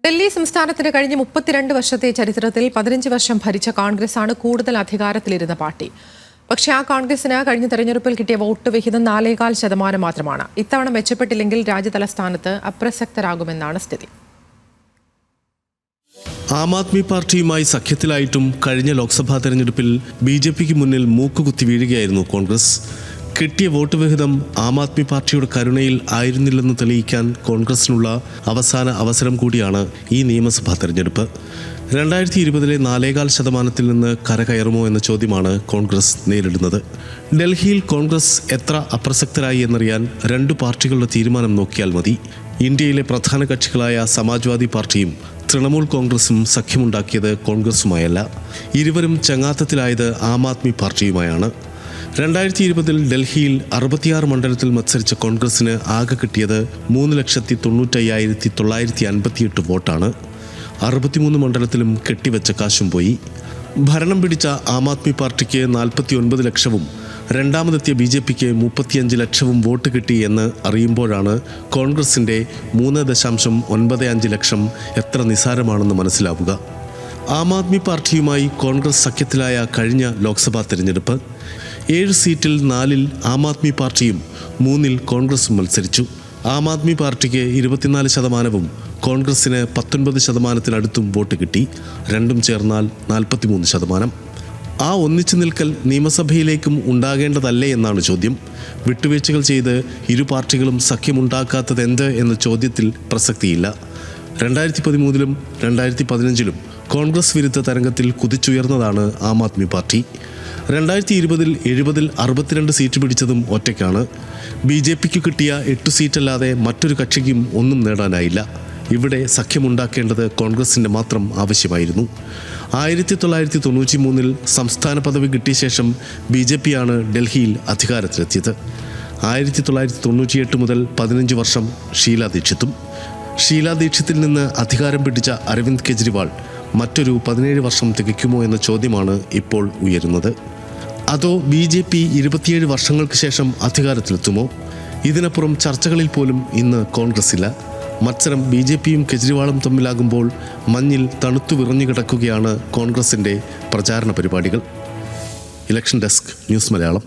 ഡൽഹി സംസ്ഥാനത്തിന് കഴിഞ്ഞ 32 വർഷത്തെ ചരിത്രത്തിൽ 15 വർഷം ഭരിച്ച കോൺഗ്രസാണ് കൂടുതൽ അധികാരത്തിലിരുന്ന പാർട്ടി. പക്ഷേ ആ കോൺഗ്രസിന് കഴിഞ്ഞ തെരഞ്ഞെടുപ്പിൽ കിട്ടിയ വോട്ട് വിഹിതം 4.4% മാത്രമാണ്. ഇത്തവണ മെച്ചപ്പെട്ടില്ലെങ്കിൽ രാജ്യതലസ്ഥാനത്ത് അപ്രസക്തരാകുമെന്നാണ് സ്ഥിതി. ആം ആദ്മി പാർട്ടിയുമായി സഖ്യത്തിലായിട്ടും കഴിഞ്ഞ ലോക്സഭാ തെരഞ്ഞെടുപ്പിൽ ബിജെപിക്ക് മുന്നിൽ മൂക്കുകുത്തി വീഴുകയായിരുന്നു കോൺഗ്രസ്. കിട്ടിയ വോട്ട് വിഹിതം ആം ആദ്മി പാർട്ടിയുടെ കരുണയിൽ ആയിരുന്നില്ലെന്ന് തെളിയിക്കാൻ കോൺഗ്രസിനുള്ള അവസാന അവസരം കൂടിയാണ് ഈ നിയമസഭാ തെരഞ്ഞെടുപ്പ്. 2020 4.4% നിന്ന് കരകയറുമോ എന്ന ചോദ്യമാണ് കോൺഗ്രസ് നേരിടുന്നത്. ഡൽഹിയിൽ കോൺഗ്രസ് എത്ര അപ്രസക്തരായി എന്നറിയാൻ രണ്ടു പാർട്ടികളുടെ തീരുമാനം നോക്കിയാൽ മതി. ഇന്ത്യയിലെ പ്രധാന കക്ഷികളായ സമാജ്വാദി പാർട്ടിയും തൃണമൂൽ കോൺഗ്രസും സഖ്യമുണ്ടാക്കിയത് കോൺഗ്രസുമായല്ല. ഇരുവരും ചങ്ങാത്തത്തിലായത് ആം ആദ്മി പാർട്ടിയുമായാണ്. 2020 ഡൽഹിയിൽ 66 മണ്ഡലത്തിൽ മത്സരിച്ച കോൺഗ്രസിന് ആകെ കിട്ടിയത് 3,95,958 വോട്ടാണ്. 63 മണ്ഡലത്തിലും കെട്ടിവെച്ച കാശും പോയി. ഭരണം പിടിച്ച ആം ആദ്മി പാർട്ടിക്ക് 49 ലക്ഷവും രണ്ടാമതെത്തിയ ബിജെപിക്ക് 35 ലക്ഷവും വോട്ട് കിട്ടി എന്ന് അറിയുമ്പോഴാണ് കോൺഗ്രസിൻ്റെ 3.95 ലക്ഷം എത്ര നിസ്സാരമാണെന്ന് മനസ്സിലാവുക. ആം ആദ്മി പാർട്ടിയുമായി കോൺഗ്രസ് സഖ്യത്തിലായ കഴിഞ്ഞ ലോക്സഭാ തെരഞ്ഞെടുപ്പ് 7 സീറ്റിൽ 4-ൽ ആം ആദ്മി പാർട്ടിയും 3-ൽ കോൺഗ്രസും മത്സരിച്ചു. ആം ആദ്മി പാർട്ടിക്ക് 24%, കോൺഗ്രസിന് 19%-നടുത്തും വോട്ട് കിട്ടി. രണ്ടും ചേർന്നാൽ 43%. ആ ഒന്നിച്ചു നിൽക്കൽ നിയമസഭയിലേക്കും ഉണ്ടാകേണ്ടതല്ലേ എന്നാണ് ചോദ്യം. വിട്ടുവീഴ്ചകൾ ചെയ്ത് ഇരു പാർട്ടികളും സഖ്യമുണ്ടാക്കാത്തതെന്ത് എന്ന ചോദ്യത്തിൽ പ്രസക്തിയില്ല. 2013-ലും 2015-ലും കോൺഗ്രസ് വിരുദ്ധ തരംഗത്തിൽ കുതിച്ചുയർന്നതാണ് ആം ആദ്മി പാർട്ടി. 2020-ൽ 70-ൽ 62 സീറ്റ് പിടിച്ചതും ഒറ്റയ്ക്കാണ്. ബിജെപിക്ക് കിട്ടിയ 8 സീറ്റല്ലാതെ മറ്റൊരു കക്ഷിക്കും ഒന്നും നേടാനായില്ല. ഇവിടെ സഖ്യമുണ്ടാക്കേണ്ടത് കോൺഗ്രസിൻ്റെ മാത്രം ആവശ്യമായിരുന്നു. 1993-ൽ സംസ്ഥാന പദവി കിട്ടിയ ശേഷം ബിജെപിയാണ് ഡൽഹിയിൽ അധികാരത്തിലെത്തിയത്. 1998 മുതൽ 15 വർഷം ഷീലാ ദീക്ഷിത്തിൽ നിന്ന് അധികാരം പിടിച്ച അരവിന്ദ് കെജ്രിവാൾ മറ്റൊരു 17 വർഷം തികയ്ക്കുമോ എന്ന ചോദ്യമാണ് ഇപ്പോൾ ഉയരുന്നത്. അതോ ബിജെപി 27 വർഷങ്ങൾക്ക് ശേഷം അധികാരത്തിലെത്തുമോ? ഇതിനപ്പുറം ചർച്ചകളിൽ പോലും ഇന്ന് കോൺഗ്രസില്ല. മത്സരം ബിജെപിയും കെജ്രിവാളും തമ്മിലാകുമ്പോൾ മഞ്ഞിൽ തണുത്തു വിറഞ്ഞു കിടക്കുകയാണ് കോൺഗ്രസിൻ്റെ പ്രചാരണ പരിപാടികൾ. Election desk, news Malayalam.